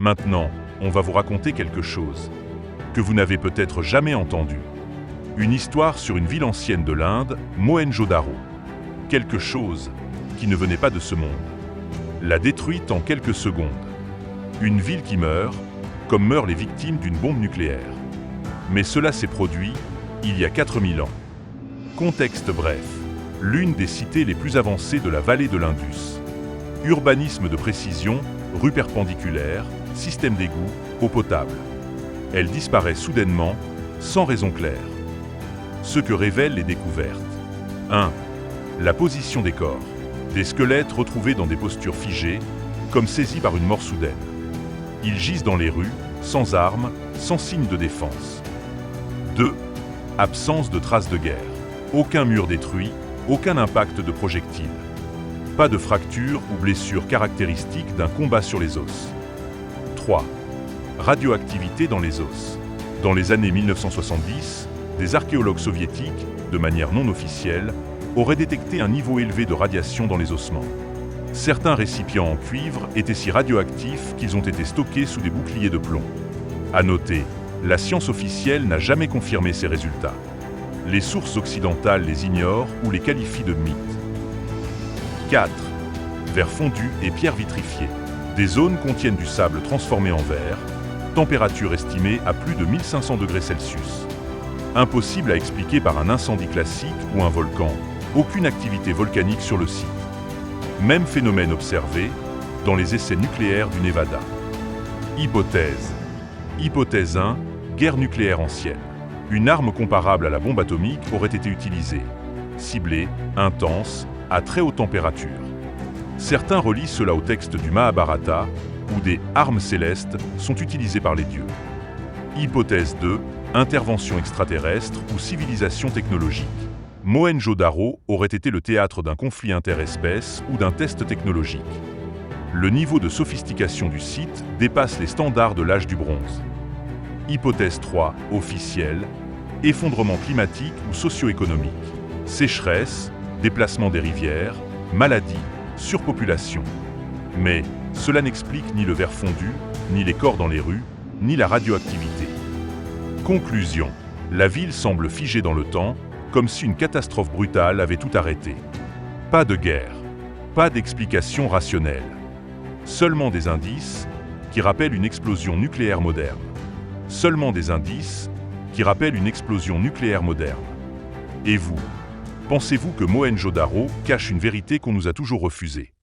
Maintenant, on va vous raconter quelque chose que vous n'avez peut-être jamais entendu. Une histoire sur une ville ancienne de l'Inde, Mohenjo-Daro. Quelque chose qui ne venait pas de ce monde. L'a détruite en quelques secondes. Une ville qui meurt, comme meurent les victimes d'une bombe nucléaire. Mais cela s'est produit il y a 4000 ans. Contexte bref, l'une des cités les plus avancées de la vallée de l'Indus. Urbanisme de précision, rues perpendiculaires, système d'égout, eau potable. Elle disparaît soudainement, sans raison claire. Ce que révèlent les découvertes. 1. La position des corps. Des squelettes retrouvés dans des postures figées, comme saisis par une mort soudaine. Ils gisent dans les rues, sans armes, sans signe de défense. 2. Absence de traces de guerre. Aucun mur détruit, aucun impact de projectiles. Pas de fractures ou blessures caractéristiques d'un combat sur les os. 3. Radioactivité dans les os. Dans les années 1970, des archéologues soviétiques, de manière non officielle, auraient détecté un niveau élevé de radiation dans les ossements. Certains récipients en cuivre étaient si radioactifs qu'ils ont été stockés sous des boucliers de plomb. À noter, la science officielle n'a jamais confirmé ces résultats. Les sources occidentales les ignorent ou les qualifient de mythes. 4. Verre fondu et pierres vitrifiées. Des zones contiennent du sable transformé en verre, température estimée à plus de 1500 degrés Celsius. Impossible à expliquer par un incendie classique ou un volcan, aucune activité volcanique sur le site. Même phénomène observé dans les essais nucléaires du Nevada. Hypothèse. Hypothèse 1, guerre nucléaire ancienne. Une arme comparable à la bombe atomique aurait été utilisée. Ciblée, intense, à très haute température. Certains relient cela au texte du Mahabharata, où des armes célestes sont utilisées par les dieux. Hypothèse 2, intervention extraterrestre ou civilisation technologique. Mohenjo-Daro aurait été le théâtre d'un conflit interespèces ou d'un test technologique. Le niveau de sophistication du site dépasse les standards de l'âge du bronze. Hypothèse 3, officielle, effondrement climatique ou socio-économique. Sécheresse, déplacement des rivières, maladies, surpopulation. Mais cela n'explique ni le verre fondu, ni les corps dans les rues, ni la radioactivité. Conclusion. La ville semble figée dans le temps, comme si une catastrophe brutale avait tout arrêté. Pas de guerre, pas d'explication rationnelle. Seulement des indices qui rappellent une explosion nucléaire moderne. Seulement des indices qui rappellent une explosion nucléaire moderne. Et vous, pensez-vous que Mohenjo-Daro cache une vérité qu'on nous a toujours refusée ?